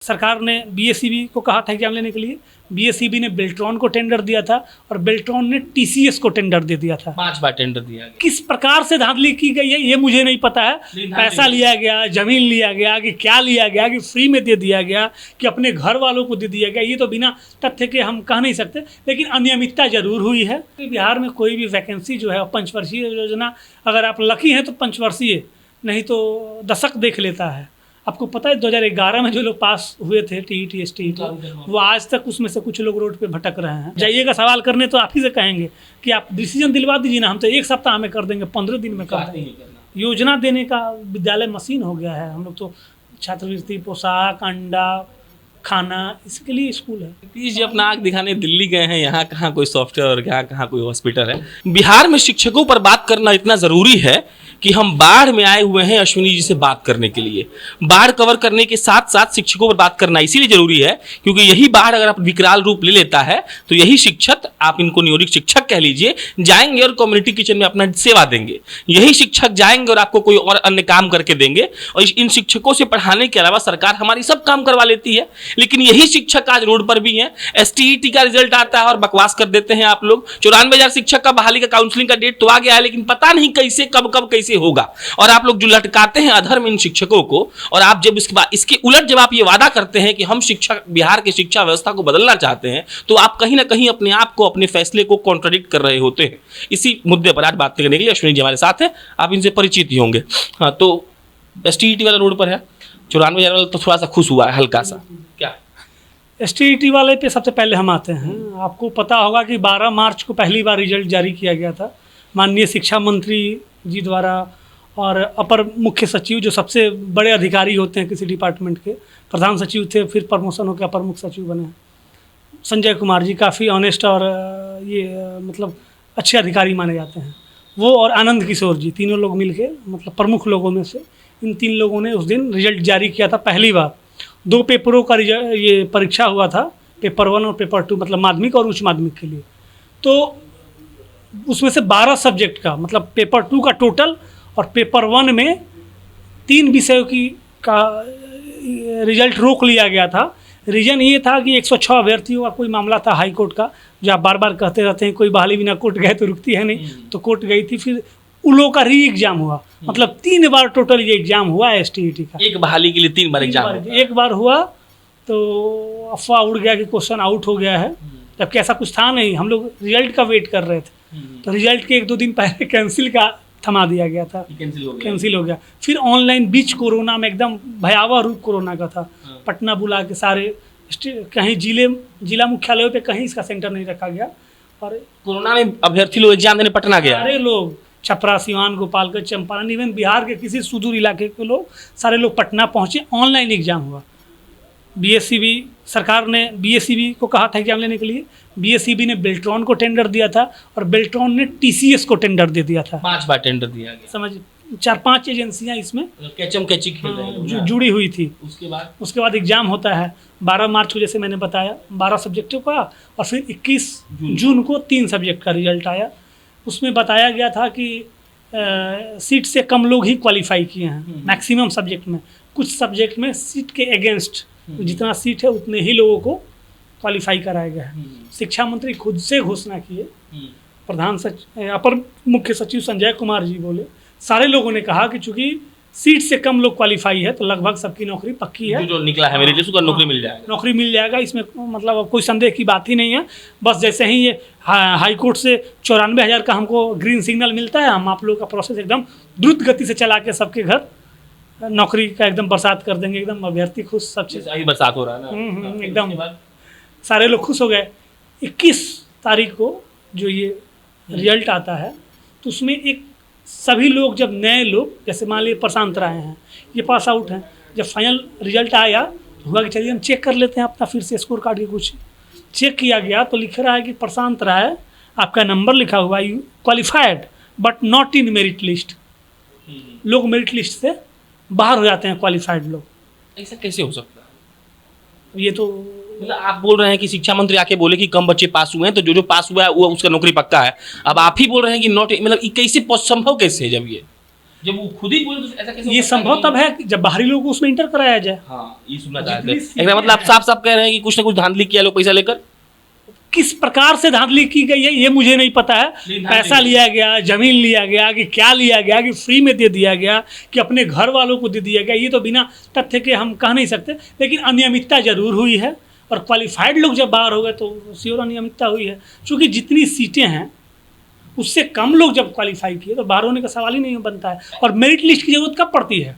सरकार ने बीएसईबी को कहा था एग्जाम लेने के लिए। बीएसईबी ने बेल्ट्रॉन को टेंडर दिया था और बेल्ट्रॉन ने टीसीएस को टेंडर दे दिया था। 5 बार टेंडर दिया गया। किस प्रकार से धांधली की गई है ये मुझे नहीं पता है। पैसा लिया गया, जमीन लिया गया, कि क्या लिया गया, कि फ्री में दे दिया गया, कि अपने घर वालों को दे दिया गया, ये तो बिना तथ्य के हम कह नहीं सकते। लेकिन अनियमितता जरूर हुई है। बिहार में कोई भी वैकेंसी जो है पंचवर्षीय योजना, अगर आप लकी हैं तो पंचवर्षीय, नहीं तो दशक देख लेता है। आपको पता है 2011 में जो लोग पास हुए थे टीईटी एसटीईटी, वो आज तक उसमें से कुछ लोग रोड पे भटक रहे हैं। जाइएगा सवाल करने तो आप ही से कहेंगे कि आप डिसीजन दिलवा दीजिए ना, हम तो 1 सप्ताह में कर देंगे, 15 दिन में कर देंगे। योजना देने का विद्यालय मशीन हो गया है। हम लोग तो छात्रवृत्ति, पोशाक, अंडा, खाना, इसके लिए स्कूल है। नीतीश जी अपना आंख दिखाने दिल्ली गए हैं, यहाँ कहाँ कोई सॉफ्टवेयर और यहाँ कहाँ कोई हॉस्पिटल है। बिहार में शिक्षकों पर बात करना इतना जरूरी है कि हम बाढ़ में आए हुए हैं अश्विनी जी से बात करने के लिए। बाढ़ कवर करने के साथ साथ शिक्षकों पर बात करना इसीलिए जरूरी है क्योंकि यही बाढ़ अगर आप विकराल रूप ले लेता है तो यही शिक्षक, आप इनको नियोजित शिक्षक कह लीजिए, जाएंगे और कम्युनिटी किचन में अपना सेवा देंगे। यही शिक्षक जाएंगे और आपको कोई और अन्य काम करके देंगे। और इन शिक्षकों से पढ़ाने के अलावा सरकार हमारी सब काम करवा लेती है, लेकिन यही शिक्षक आज रोड पर भी हैं। एसटीईटी का रिजल्ट आता है और बकवास कर देते हैं आप लोग। 94,000 शिक्षक का बहाली का काउंसलिंग का डेट तो आ गया है, लेकिन पता नहीं कैसे कब कैसे होगा। और आप लोग जो लटकाते हैं अधर्म इन शिक्षकों को, और आप जब इसके उलट जब आप ये वादा करते हैं कि हम शिक्षा, बिहार की शिक्षा व्यवस्था को बदलना चाहते हैं, तो आप कहीं ना कहीं अपने आप को, अपने फैसले को कॉन्ट्राडिक्ट कर रहे होते हैं। इसी मुद्दे पर आज बात करने के लिए अश्विनी जी हमारे साथ हैं, आप इनसे परिचित ही होंगे। हाँ, तो एसटीईटी वाला रोड पर है, 94,000 वाला तो थोड़ा सा खुश हुआ है हल्का सा, क्या एसटीईटी वाले पे सबसे पहले हम आते हैं। आपको पता होगा कि 12 मार्च को पहली बार रिजल्ट जारी किया गया था माननीय शिक्षा मंत्री जी द्वारा, और अपर मुख्य सचिव जो सबसे बड़े अधिकारी होते हैं किसी डिपार्टमेंट के, प्रधान सचिव थे, फिर प्रमोशन होकर अपर मुख्य सचिव बने संजय कुमार जी, काफ़ी ऑनेस्ट और ये मतलब अच्छे अधिकारी माने जाते हैं वो, और आनंद किशोर जी, तीनों लोग मिलके मतलब प्रमुख लोगों में से इन 3 लोगों ने उस दिन रिजल्ट जारी किया था पहली बार। 2 पेपरों का ये परीक्षा हुआ था, पेपर 1 और पेपर 2, मतलब माध्यमिक और उच्च माध्यमिक के लिए। तो उसमें से 12 सब्जेक्ट का, मतलब पेपर 2 का टोटल और पेपर 1 में 3 विषयों का रिजल्ट रोक लिया गया था। रीजन ये था कि 106 अभ्यर्थियों का कोई मामला था हाई कोर्ट का, जो आप बार बार कहते रहते हैं कोई बहाली बिना कोर्ट गए तो रुकती है नहीं, तो कोर्ट गई थी। फिर उन लोगों का री एग्जाम हुआ, मतलब 3 बार टोटल ये एग्जाम हुआ है एसटीईटी का। एक बहाली के लिए 3 बार एग्जाम हुआ। एक बार हुआ तो अफवाह उड़ गया कि क्वेश्चन आउट हो गया है, जबकि ऐसा कुछ था नहीं। हम लोग रिजल्ट का वेट कर रहे थे, तो रिजल्ट के 1-2 दिन पहले कैंसिल का थमा दिया गया था, कैंसिल हो गया। फिर ऑनलाइन बीच कोरोना में, एकदम भयावह रूप कोरोना का था, पटना बुला के सारे कहीं जिला मुख्यालयों पे कहीं इसका सेंटर नहीं रखा गया। और कोरोना में अभ्यर्थी लोग एग्जाम देने पटना गया, सारे लोग छपरा, सिवान, गोपालगंज, चंपारण, इवन बिहार के किसी सुदूर इलाके के लोग, सारे लोग पटना पहुंचे, ऑनलाइन एग्जाम हुआ। बीएसईबी, सरकार ने बीएसईबी को कहा था एग्जाम लेने के लिए। बीएसईबी ने बेल्ट्रॉन को टेंडर दिया था और बेल्ट्रॉन ने टीसीएस को टेंडर दे दिया था। 5 बार टेंडर दिया गया। समझ 4-5 एजेंसियां इसमें कैचम कैची खेल रहे हैं, जुड़ी हुई थी। उसके बाद एग्जाम होता है 12 मार्च को, जैसे मैंने बताया, 12 सब्जेक्टों का, और फिर 21 जून को 3 सब्जेक्ट का रिजल्ट आया। उसमें बताया गया था कि सीट से कम लोग ही क्वालिफाई किए हैं मैक्सिमम सब्जेक्ट में। कुछ सब्जेक्ट में सीट के अगेंस्ट जितना सीट है उतने ही लोगों को क्वालिफाई कराया गया है। शिक्षा मंत्री खुद से घोषणा किए, प्रधान सचिव, अपर मुख्य सचिव संजय कुमार जी बोले, सारे लोगों ने कहा कि चूंकि सीट से कम लोग क्वालिफाई है तो लगभग सबकी नौकरी पक्की है। जो निकला है मेरे लिए उसको नौकरी मिल जाएगा, नौकरी मिल जाएगा, इसमें मतलब कोई संदेह की बात ही नहीं है। बस जैसे ही ये हाई कोर्ट से 94,000 का हमको ग्रीन सिग्नल मिलता है, हम आप लोग का प्रोसेस एकदम द्रुत गति से चला के सबके घर नौकरी का एकदम बरसात कर देंगे। एकदम अभ्यर्थी खुश, सब चीज़ बरसात हो रहा है ना, एकदम सारे लोग खुश हो गए। 21 तारीख को जो ये रिजल्ट आता है तो उसमें एक सभी लोग, जब नए लोग, जैसे मान लीजिए प्रशांत राय हैं, ये पास आउट हैं, जब फाइनल रिजल्ट आया तो हुआ कि चलिए हम चेक कर लेते हैं अपना फिर से स्कोर कार्ड के कुछ चेक किया गया तो लिख रहा है कि प्रशांत राय, आपका नंबर लिखा हुआ है, you qualified but not in merit list. लोग मेरिट लिस्ट से बाहर हो जाते हैं, क्वालिफाइड लोग। ऐसा कैसे हो सकता है? ये तो मतलब आप बोल रहे हैं कि शिक्षा मंत्री आके बोले कि कम बच्चे पास हुए हैं तो जो पास हुआ है वो उसका नौकरी पक्का है। अब आप ही बोल रहे हैं कि नॉट, मतलब कैसे संभव कैसे है? जब ये जब वो खुद ही बोले तो ऐसा कैसे ये हो सकता संभव तब है कि जब बाहरी लोगों को उसमें इंटर कराया जाए। हाँ, ये सुनना चाहते जितनी हैं। सीटें एक मतलब आप साफ साफ कह रहे हैं कि कुछ ना कुछ धांधली किया लोग पैसा लेकर। किस प्रकार से धांधली की गई है ये मुझे नहीं पता है। नहीं, पैसा लिया गया, जमीन लिया गया, कि क्या लिया गया, कि फ्री में दे दिया गया, कि अपने घर वालों को दे दिया गया, ये तो बिना तथ्य के हम कह नहीं सकते। लेकिन अनियमितता जरूर हुई है, और क्वालिफाइड लोग जब बाहर हो गए तो श्योर अनियमितता हुई है। क्योंकि जितनी सीटें हैं उससे कम लोग जब क्वालिफाई किए तो बाहर होने का सवाल ही नहीं बनता है। और मेरिट लिस्ट की जरूरत कब पड़ती है?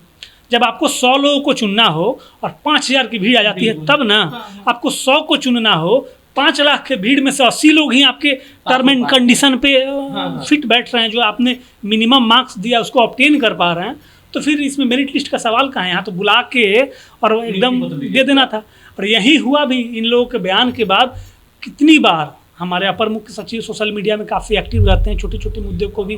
जब आपको 100 लोगों को चुनना हो और 5000 की भीड़ आ जाती है तब ना। आपको 100 को चुनना हो, 5 लाख के भीड़ में से 80 लोग ही आपके टर्म एंड कंडीशन पे फिट बैठ रहे हैं, जो आपने मिनिमम मार्क्स दिया उसको ऑब्टेन कर पा रहे हैं, तो फिर इसमें मेरिट लिस्ट का सवाल कहाँ है? यहाँ तो बुला के और एकदम दे देना था। और यही हुआ भी। इन लोगों के बयान के बाद कितनी बार हमारे अपर मुख्य सचिव सोशल मीडिया में काफ़ी एक्टिव रहते हैं, छोटे छोटे मुद्दे को भी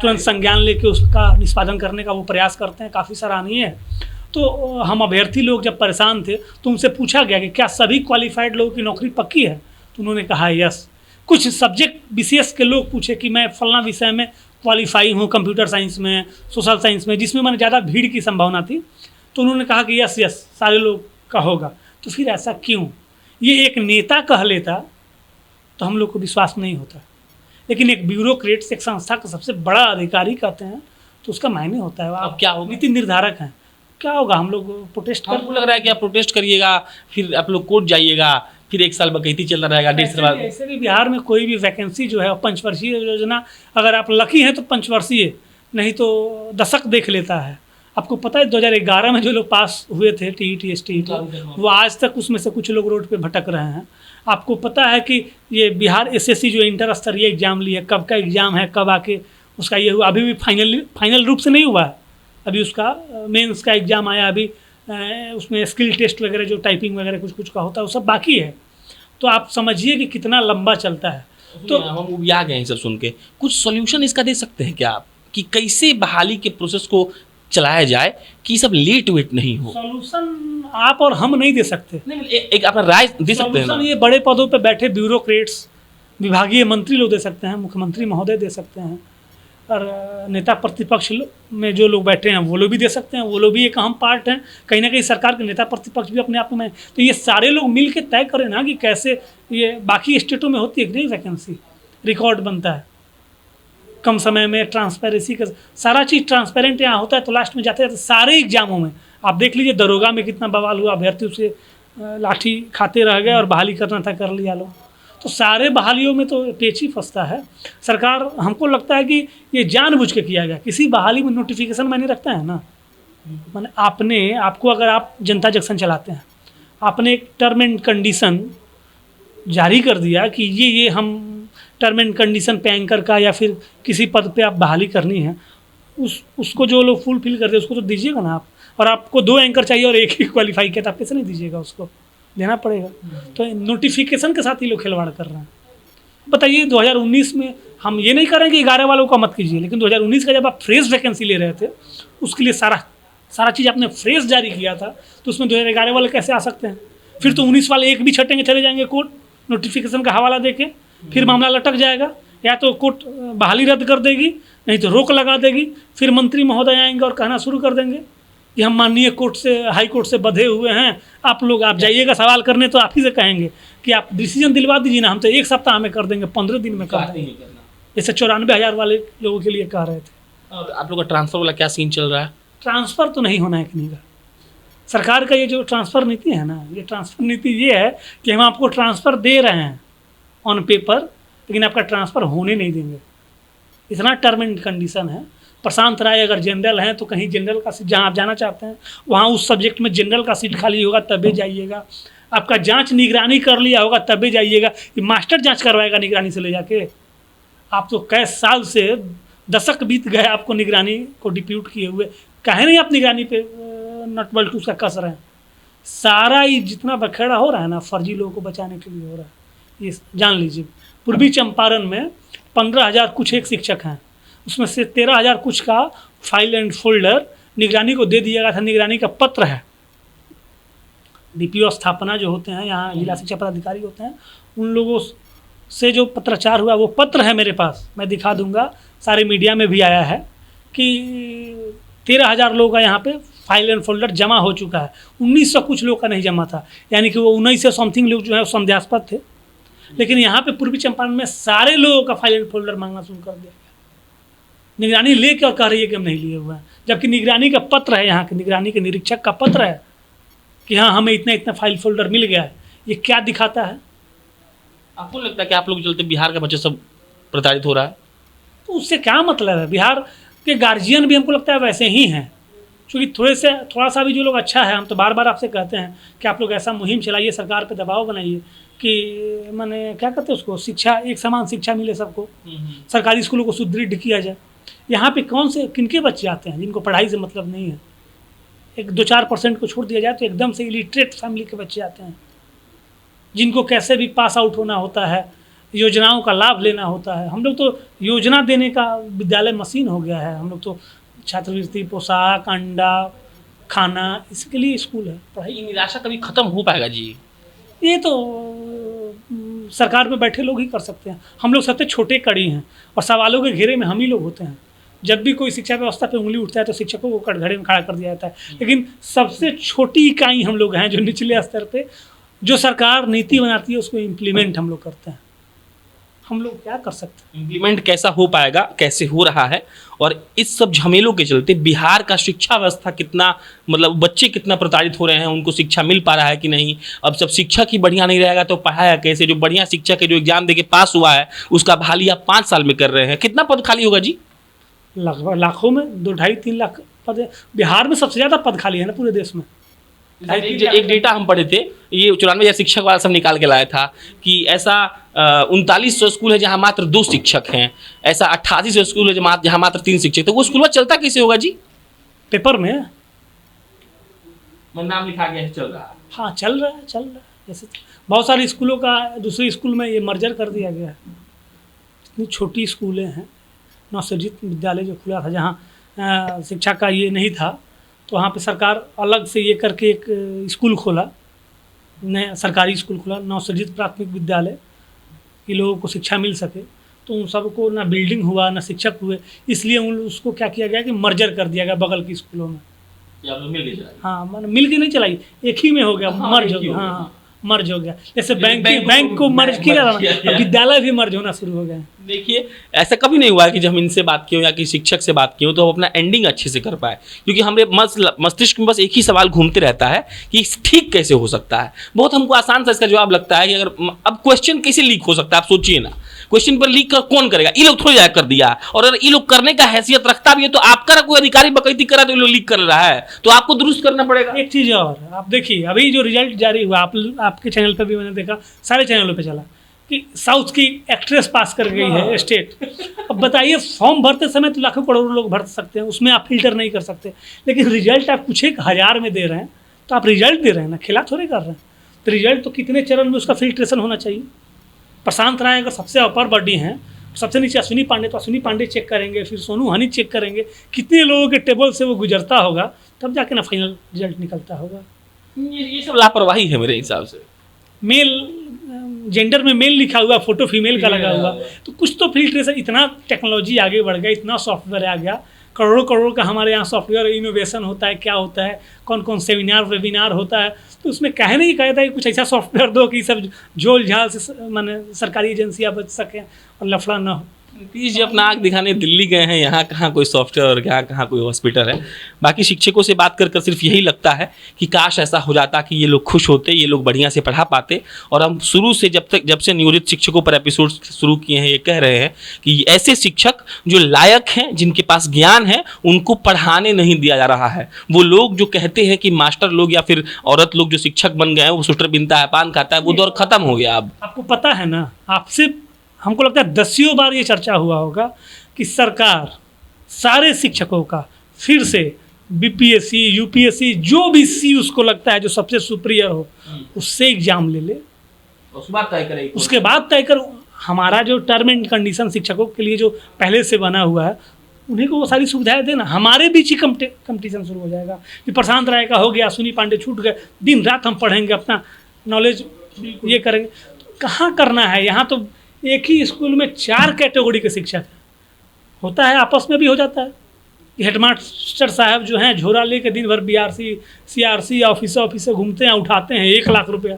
तुरंत संज्ञान लेके उसका निष्पादन करने का वो प्रयास करते हैं, काफ़ी सराहनीय है। तो हम अभ्यर्थी लोग जब परेशान थे तो उनसे पूछा गया कि क्या सभी क्वालिफाइड लोगों की नौकरी पक्की है? तो उन्होंने कहा यस। कुछ सब्जेक्ट विशेष के लोग पूछे कि मैं फलाना विषय में क्वालिफाई हूँ, कंप्यूटर साइंस में, सोशल साइंस में, जिसमें मैंने ज़्यादा भीड़ की संभावना थी, तो उन्होंने कहा कि यस यस सारे लोग का होगा। तो फिर ऐसा क्यों? ये एक नेता कह लेता तो हम लोग को विश्वास नहीं होता, लेकिन एक ब्यूरोक्रेट्स, एक संस्था का सबसे बड़ा अधिकारी कहते हैं तो उसका मायने होता है। अब क्या होगा? नीति निर्धारक हैं, क्या होगा? हम लोग प्रोटेस्ट कर, हमको लग रहा है कि आप प्रोटेस्ट करिएगा, फिर आप लोग कोर्ट जाइएगा, फिर 1 साल बकैती चलता रहेगा, 1.5 साल बाद। ऐसे भी बिहार में कोई भी वैकेंसी जो है पंचवर्षीय योजना, अगर आप लकी हैं तो पंचवर्षीय, नहीं तो दशक देख लेता है। आपको पता है 2011 में जो लोग पास हुए थे टीईटी एसटीईटी, वो आज तक उसमें से कुछ लोग रोड पे भटक रहे हैं। आपको पता है कि ये बिहार एसएससी जो इंटर स्तरीय एग्जाम ली है, कब का एग्जाम है, कब आके उसका ये हुआ, अभी भी फाइनल रूप से नहीं हुआ है। अभी उसका मेंस का एग्ज़ाम आया, अभी उसमें स्किल टेस्ट वगैरह जो टाइपिंग वगैरह कुछ कुछ का होता है वो सब बाकी है। तो आप समझिए कि कितना लंबा चलता है। तो हम उबिया गए हैं सब सुन के। कुछ सॉल्यूशन इसका दे सकते हैं क्या आप, कि कैसे बहाली के प्रोसेस को चलाया जाए कि सब लेट वेट नहीं हो? सॉल्यूशन आप और हम नहीं दे सकते। नहीं, एक अपना राय दे सकते हैं सॉल्यूशन ना? ये बड़े पदों पे बैठे ब्यूरोक्रेट्स, विभागीय मंत्री लोग दे सकते हैं, मुख्यमंत्री महोदय दे सकते हैं, और नेता प्रतिपक्ष में जो लोग बैठे हैं वो लोग भी दे सकते हैं। वो लोग भी एक अहम पार्ट हैं। कहीं ना कहीं सरकार के नेता प्रतिपक्ष भी अपने आप में। तो ये सारे लोग मिल के तय करें ना कि कैसे, ये बाकी स्टेटों में होती है कि नहीं वैकेंसी, रिकॉर्ड बनता है कम समय में, ट्रांसपेरेंसी का सारा चीज़ ट्रांसपेरेंट यहाँ होता है। तो लास्ट में जाते जाते सारे एग्जामों में आप देख लीजिए, दरोगा में कितना बवाल हुआ, अभ्यर्थी उसे लाठी खाते रह गए और बहाली करना था, कर लिया लोग। तो सारे बहालियों में तो पेच ही फंसता है। सरकार, हमको लगता है कि ये जानबूझ के किया गया। किसी बहाली में नोटिफिकेशन मैंने रखता है ना, मैंने आपको अगर आप जनता जंक्शन चलाते हैं, आपने एक टर्म एंड कंडीशन जारी कर दिया कि ये हम टर्म एंड कंडीशन पे एंकर का या फिर किसी पद पे आप बहाली करनी है, उसको जो लोग फुलफिल करते हैं उसको तो दीजिएगा ना आप। और आपको 2 एंकर चाहिए और एक ही क्वालिफाई किया, तो आप कैसे नहीं दीजिएगा? उसको देना पड़ेगा। तो नोटिफिकेशन के साथ ही लोग खिलवाड़ कर रहे हैं। बताइए 2019 में हम ये नहीं कर रहे हैं कि 11 वालों का मत कीजिए, लेकिन 2019 का जब आप फ्रेश वैकेंसी ले रहे थे उसके लिए सारा चीज़ आपने फ्रेश जारी किया था, तो उसमें 2011 वाले कैसे आ सकते हैं? फिर तो 19 वाले एक भी छटेंगे, चले जाएंगे कोर्ट नोटिफिकेशन का हवाला देके, फिर मामला लटक जाएगा। या तो कोर्ट बहाली रद्द कर देगी, नहीं तो रोक लगा देगी। फिर मंत्री महोदय आएंगे और कहना शुरू कर देंगे कि हम माननीय कोर्ट से, हाई कोर्ट से बंधे हुए हैं, आप जाइएगा सवाल करने, तो आप ही से कहेंगे कि आप डिसीजन दिलवा दीजिए ना, हम तो 1 सप्ताह में कर देंगे, 15 दिन में कर देंगे। जैसे 94,000 वाले लोगों के लिए कह रहे थे। और आप लोग का ट्रांसफर वाला क्या सीन चल रहा है? ट्रांसफ़र तो नहीं होना है कहीं का। सरकार का ये जो ट्रांसफ़र नीति है ना, ये ट्रांसफ़र नीति ये है कि हम आपको ट्रांसफ़र दे रहे हैं ऑन पेपर, लेकिन आपका ट्रांसफ़र होने नहीं देंगे। इतना टर्म एंड कंडीशन है। प्रशांत राय अगर जनरल हैं तो कहीं जनरल का सीट, जहाँ आप जाना चाहते हैं वहाँ उस सब्जेक्ट में जनरल का सीट खाली होगा तभी जाइएगा। आपका जांच निगरानी कर लिया होगा तभी जाइएगा। ये मास्टर जांच करवाएगा निगरानी से ले जाके? आप तो कई साल से दशक बीत गए आपको निगरानी को डिप्यूट किए हुए, काहे नहीं आप निगरानी पे नट बल्टू उसका कस रहे हैं? सारा ही जितना बखेड़ा हो रहा है ना, फर्जी लोगों को बचाने के लिए हो रहा है। ये जान लीजिए, पूर्वी चंपारण में 15,000 कुछ एक शिक्षक हैं, उसमें से 13,000 कुछ का फाइल एंड फोल्डर निगरानी को दे दिया गया था। निगरानी का पत्र है, डीपीओ स्थापना जो होते हैं यहाँ, जिला शिक्षा पदाधिकारी होते हैं, उन लोगों से जो पत्राचार हुआ वो पत्र है मेरे पास, मैं दिखा दूंगा। सारे मीडिया में भी आया है कि 13,000 लोगों का यहाँ पे फाइल एंड फोल्डर जमा हो चुका है, 1900 कुछ लोग का नहीं जमा था, यानी कि वो 1900 समथिंग लोग जो है संदेहास्पद थे। लेकिन यहाँ पे पूर्वी चंपारण में सारे लोगों का फाइल एंड फोल्डर मांगना शुरू कर दिया गया। निगरानी लेके और कह रही है कि हम नहीं लिए हुए हैं, जबकि निगरानी का पत्र है, यहाँ के निगरानी के निरीक्षक का पत्र है कि हाँ हमें इतना इतना फाइल फोल्डर मिल गया है। ये क्या दिखाता है? आपको लगता है कि आप लोग के चलते बिहार का बच्चा सब प्रताड़ित हो रहा है? तो उससे क्या मतलब है? बिहार के गार्जियन भी हमको लगता है वैसे ही हैं, क्योंकि थोड़ा सा भी जो लोग अच्छा है, हम तो बार बार आपसे कहते हैं कि आप लोग ऐसा मुहिम चलाइए, सरकार पे दबाव बनाइए कि माने क्या कहते हैं उसको, शिक्षा, एक समान शिक्षा मिले सबको, सरकारी स्कूलों को सुदृढ़ किया जाए। यहाँ पे कौन से किनके बच्चे आते हैं जिनको पढ़ाई से मतलब नहीं है? एक 2-4% को छोड़ दिया जाए तो एकदम से इलिटरेट फैमिली के बच्चे आते हैं, जिनको कैसे भी पास आउट होना होता है, योजनाओं का लाभ लेना होता है। हम लोग तो योजना देने का विद्यालय मशीन हो गया है। हम लोग तो छात्रवृत्ति, पोशाक, अंडा, खाना, इसके लिए स्कूल है। पढ़ाई, ये निराशा कभी खत्म हो पाएगा जी? ये तो सरकार में बैठे लोग ही कर सकते हैं। हम लोग सबसे छोटे कड़ी हैं और सवालों के घेरे में हम ही लोग होते हैं। जब भी कोई शिक्षा व्यवस्था पे उंगली उठता है तो शिक्षकों को कटघरे में खड़ा कर दिया जाता है। लेकिन सबसे छोटी इकाई हम लोग हैं जो निचले स्तर पे जो सरकार नीति बनाती है उसको इम्प्लीमेंट हम लोग करते हैं। हम लोग क्या कर सकते हैं? इम्प्लीमेंट कैसा हो पाएगा, कैसे हो रहा है, और इस सब झमेलों के चलते बिहार का शिक्षा व्यवस्था कितना, मतलब बच्चे कितना प्रताड़ित हो रहे हैं, उनको शिक्षा मिल पा रहा है कि नहीं? अब जब शिक्षक ही बढ़िया नहीं रहेगा तो पढ़ाया कैसे? जो बढ़िया शिक्षक है, जो एग्जाम देके पास हुआ है, उसका बहाली आप 5 साल में कर रहे हैं। कितना पद खाली होगा जी? लगभग लाखों में, 2-2.5-3 लाख पद है। बिहार में सबसे ज़्यादा पद खाली है ना पूरे देश में। एक डेटा हम पढ़े थे, ये 94,000 शिक्षक वाला सब निकाल के लाया था कि ऐसा 3900 स्कूल है जहाँ मात्र 2 शिक्षक हैं, ऐसा 8800 स्कूल है जहाँ मात्र 3 शिक्षक। तो वो स्कूल में चलता कैसे होगा जी? पेपर में नाम लिखा गया है, चल रहा है। हाँ, चल रहा है। जैसे बहुत सारे स्कूलों का दूसरे स्कूल में ये मर्जर कर दिया गया है। इतनी छोटी स्कूलें हैं। नवसर्जित विद्यालय जो खुला था, जहाँ शिक्षा का ये नहीं था, तो वहाँ पे सरकार अलग से ये करके एक स्कूल खोला, नया सरकारी स्कूल खोला, नवसर्जित प्राथमिक विद्यालय, कि लोगों को शिक्षा मिल सके। तो उन सबको ना बिल्डिंग हुआ ना शिक्षक हुए, इसलिए उसको क्या किया गया कि मर्जर कर दिया गया बगल की स्कूलों में। हाँ, मिल के नहीं चलाई, एक ही में हो गया, मर्ज हो गया। हाँ, मर्ज हो गया। जैसे बैंक को मर्ज किया था, विद्यालय भी मर्ज होना शुरू हो गया। देखिए, ऐसा कभी नहीं हुआ है कि जब हम इनसे बात किए या किसी शिक्षक से बात की हो तो हम अपना एंडिंग अच्छे से कर पाए, क्योंकि हमारे मस्तिष्क में बस एक ही सवाल घूमते रहता है कि ठीक कैसे हो सकता है। बहुत हमको आसान सा इसका जवाब लगता है कि अगर अब क्वेश्चन कैसे लीक हो सकता है, आप सोचिए ना, क्वेश्चन पर लीक कर कौन करेगा? ये लोग थोड़ी जाकर कर दिया, और अगर ये लोग करने का हैसियत रखता भी है तो आपका कोई अधिकारी बकैती करा तो ये लोग लीक कर रहा है, तो आपको दुरुस्त करना पड़ेगा। एक चीज़ और, आप देखिए अभी जो रिजल्ट जारी हुआ, आपके चैनल पर भी मैंने देखा, सारे चैनलों पे चला कि साउथ की एक्ट्रेस पास कर गई है स्टेट। अब बताइए, फॉर्म भरते समय तो लाखों करोड़ों लोग भर सकते हैं, उसमें आप फिल्टर नहीं कर सकते, लेकिन रिजल्ट आप कुछ 1,000 में दे रहे हैं, तो आप रिजल्ट दे रहे हैं ना, खिला थोड़े कर रहे हैं। तो रिजल्ट तो कितने चरण में उसका फिल्ट्रेशन होना चाहिए। प्रशांत राय अगर सबसे अपर बॉडी हैं, सबसे नीचे अश्विनी पांडे, तो अश्विनी पांडे चेक करेंगे, फिर सोनू हनी चेक करेंगे, कितने लोगों के टेबल से वो गुजरता होगा, तब जाके ना फाइनल रिजल्ट निकलता होगा। ये सब लापरवाही है मेरे हिसाब से। मेल जेंडर में मेल लिखा हुआ, फोटो फीमेल का लगा हुआ, तो कुछ तो फिल्ट्रेशन। इतना टेक्नोलॉजी आगे बढ़ गया, इतना सॉफ्टवेयर आ गया, करोड़ों करोड़ का हमारे यहाँ सॉफ्टवेयर इनोवेशन होता है, क्या होता है, कौन कौन सेमिनार वेबिनार होता है, तो उसमें कहे नहीं कहता है कि कुछ ऐसा सॉफ्टवेयर दो कि सब झोल झाल से माने सरकारी एजेंसियाँ बच सकें और लफड़ा ना हो। नीतीश जी अपना आँख दिखाने दिल्ली गए हैं, यहाँ कहाँ कोई सॉफ्टवेयर और यहाँ कहाँ कोई हॉस्पिटल है। बाकी शिक्षकों से बात कर कर सिर्फ यही लगता है कि काश ऐसा हो जाता कि ये लोग खुश होते, ये लोग बढ़िया से पढ़ा पाते। और हम शुरू से जब से नियोजित शिक्षकों पर एपिसोड शुरू किए हैं, ये कह रहे हैं कि ऐसे शिक्षक जो लायक हैं, जिनके पास ज्ञान है, उनको पढ़ाने नहीं दिया जा रहा है। वो लोग जो कहते हैं कि मास्टर लोग या फिर औरत लोग जो शिक्षक बन गए हैं, वो स्वेटर बिनता है, पान खाता है, वो दौर खत्म हो गया। अब आपको पता है ना, आपसे हमको लगता है 10 बार ये चर्चा हुआ होगा कि सरकार सारे शिक्षकों का फिर से बीपीएससी, यूपीएससी, जो भी सी उसको लगता है जो सबसे सुपीरियर हो, उससे एग्जाम ले ले, उसके बाद तय कर। हमारा जो टर्म एंड कंडीशन शिक्षकों के लिए जो पहले से बना हुआ है, उन्हीं को वो सारी सुविधाएं देना। हमारे बीच ही कंपटीशन शुरू हो जाएगा कि प्रशांत राय का हो गया, अश्विनी पांडे छूट गए, दिन रात हम पढ़ेंगे, अपना नॉलेज ये करेंगे। तो कहाँ करना है? यहाँ तो एक ही स्कूल में 4 कैटेगरी के शिक्षक होता है, आपस में भी हो जाता है। कि हेडमास्टर साहब जो हैं झोरा लेके दिन भर BRC CRC ऑफिस घूमते हैं, उठाते हैं 1 लाख रुपया।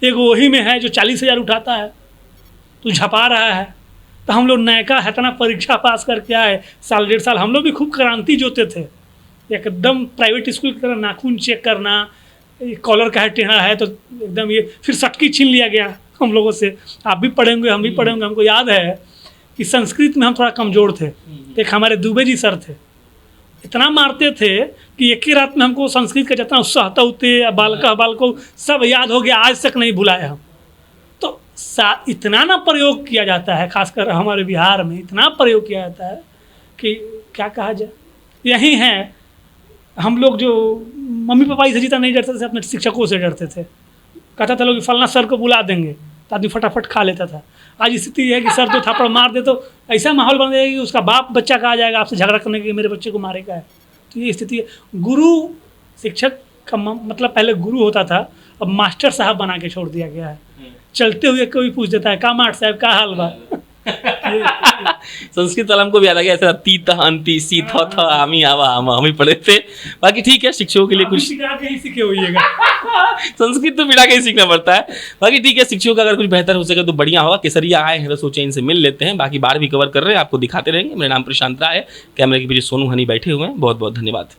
एक वही में है जो 40,000 उठाता है, तो झपा रहा है। तो हम लोग नयका है इतना परीक्षा पास करके आए, साल 1.5 साल हम लोग भी खूब क्रांति जोते थे, एकदम प्राइवेट स्कूल की तरह नाखून चेक करना, कॉलर का है टेढ़ा है तो एकदम ये, फिर सटकी छीन लिया गया हम लोगों से। आप भी पढ़ेंगे, हम भी पढ़ेंगे। हमको याद है कि संस्कृत में हम थोड़ा कमज़ोर थे। एक हमारे दुबे जी सर थे, इतना मारते थे कि एक ही रात में हमको संस्कृत का जितना सहतौते बालको सब याद हो गया, आज तक नहीं भुलाए हम। तो इतना ना प्रयोग किया जाता है, खासकर हमारे बिहार में इतना प्रयोग किया जाता है कि क्या कहा जाए। यही है, हम लोग जो मम्मी पापा से जितना नहीं डरते थे, अपने शिक्षकों से डरते थे। कहता था लोग कि फलना सर को बुला देंगे, तो आदमी फटाफट खा लेता था। आज स्थिति है कि सर 2 थप्पड़ मार दे तो ऐसा माहौल बन जाएगा कि उसका बाप बच्चा कहा जाएगा आपसे झगड़ा करने के, मेरे बच्चे को मारेगा है। तो ये स्थिति है। गुरु शिक्षक का मतलब पहले गुरु होता था, अब मास्टर साहब बना के छोड़ दिया गया है। चलते हुए कोई पूछ देता है, का मास्टर साहब का हाल बा। संस्कृत वाला हमको भी याद आ गया, ऐसा तीत अंति सीत था आमी आवा हम ही पढ़े थे। बाकी ठीक है, शिक्षकों के लिए कुछ ही सीखे होइएगा। संस्कृत तो बिना के ही सीखना पड़ता है। बाकी ठीक है, शिक्षकों का अगर कुछ बेहतर हो सके तो बढ़िया होगा। केसरिया आए हैं तो सोचे इनसे मिल लेते हैं, बाकी बाढ़ भी कवर कर रहे हैं, आपको दिखाते रहेंगे। मेरा नाम प्रशांत राय है, कैमरे के पीछे सोनू हनी बैठे हुए हैं। बहुत बहुत धन्यवाद।